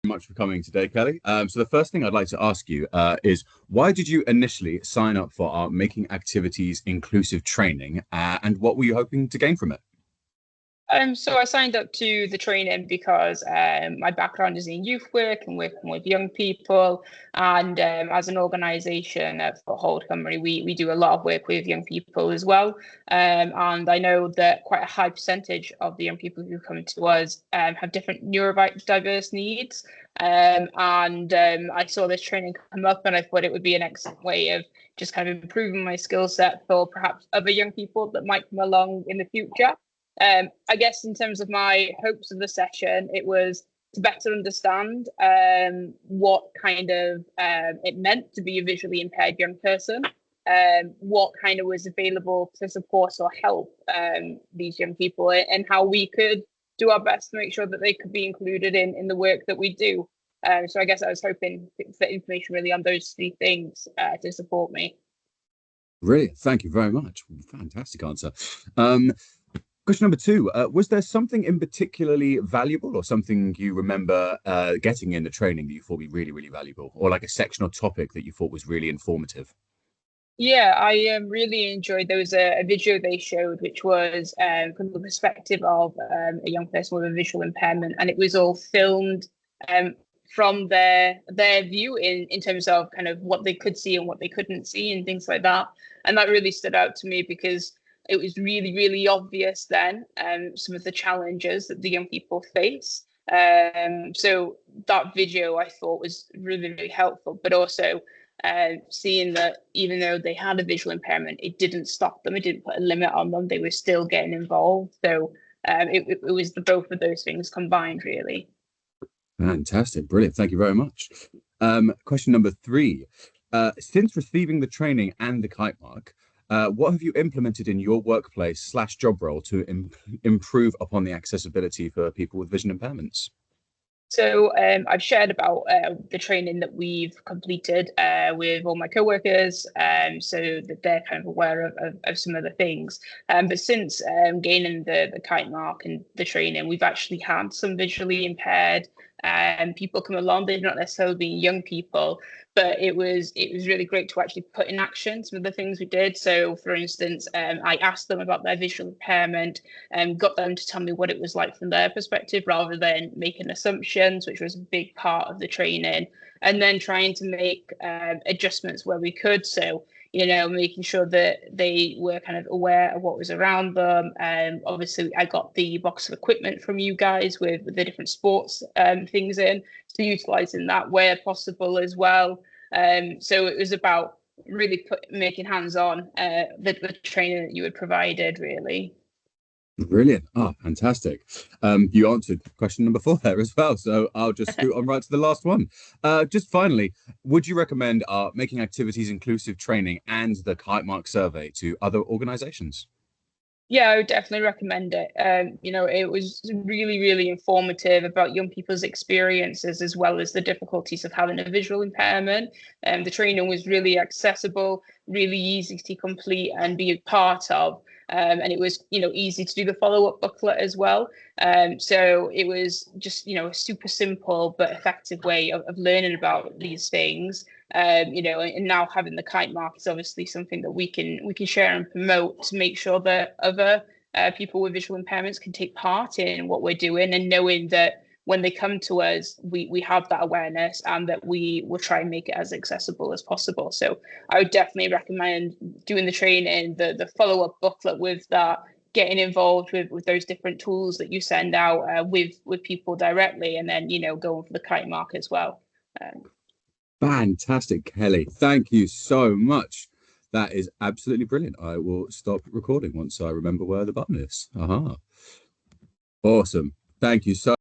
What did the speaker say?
much for coming today, Kelly. So the first thing I'd like to ask you is why did you initially sign up for our Making Activities Inclusive training, and what were you hoping to gain from it? So I signed up to the training because my background is in youth work and working with young people. And as an organisation at Foothold Cymru, we do a lot of work with young people as well. And I know that quite a high percentage of the young people who come to us have different neurodiverse needs. I saw this training come up and I thought it would be an excellent way of just kind of improving my skill set for perhaps other young people that might come along in the future. I guess in terms of my hopes of the session, it was to better understand what kind of it meant to be a visually impaired young person, what kind of was available to support or help these young people, and how we could do our best to make sure that they could be included in the work that we do. So I guess I was hoping for information really on those three things to support me. Brilliant. Thank you very much. Fantastic answer. Question number two, was there something in particularly valuable or something you remember getting in the training that you thought would be really, really valuable, or like a section or topic that you thought was really informative? Yeah, I really enjoyed. There was a video they showed, which was from the perspective of a young person with a visual impairment, and it was all filmed from their view in terms of kind of what they could see and what they couldn't see and things like that. And that really stood out to me because it was really, really obvious then some of the challenges that the young people face. So that video I thought was really, really helpful, but also seeing that even though they had a visual impairment, it didn't stop them. It didn't put a limit on them. They were still getting involved. So it was the both of those things combined, really. Fantastic. Brilliant. Thank you very much. Question number three. Since receiving the training and the Kitemark, what have you implemented in your workplace / job role to improve upon the accessibility for people with vision impairments? So I've shared about the training that we've completed with all my co-workers, so that they're kind of aware of some of the things. But since gaining the Kitemark and the training, we've actually had some visually impaired people come along. They've not necessarily been young people, but it was really great to actually put in action some of the things we did. So, for instance, I asked them about their visual impairment and got them to tell me what it was like from their perspective, rather than making assumptions, which was a big part of the training, and then trying to make adjustments where we could. So, making sure that they were kind of aware of what was around them. Obviously, I got the box of equipment from you guys with the different sports things in, so utilising that where possible as well. So it was about really making hands-on the training that you had provided, really. Brilliant. Oh, fantastic. You answered question number four there as well. So I'll just scoot on right to the last one. Just finally, would you recommend Making Activities Inclusive training and the Kitemark survey to other organizations? Yeah, I would definitely recommend it. It was really, really informative about young people's experiences as well as the difficulties of having a visual impairment. The training was really accessible, really easy to complete and be a part of. And it was, easy to do the follow-up booklet as well. So it was just, a super simple but effective way of learning about these things. And now having the Kitemark is obviously something that we can share and promote to make sure that other people with visual impairments can take part in what we're doing, and knowing that when they come to us, we have that awareness and that we will try and make it as accessible as possible. So I would definitely recommend doing the training, the follow-up booklet with that, getting involved with those different tools that you send out with people directly, and then, going for the Kitemark as well. Fantastic, Kelly. Thank you so much. That is absolutely brilliant. I will stop recording once I remember where the button is. Aha. Awesome. Thank you so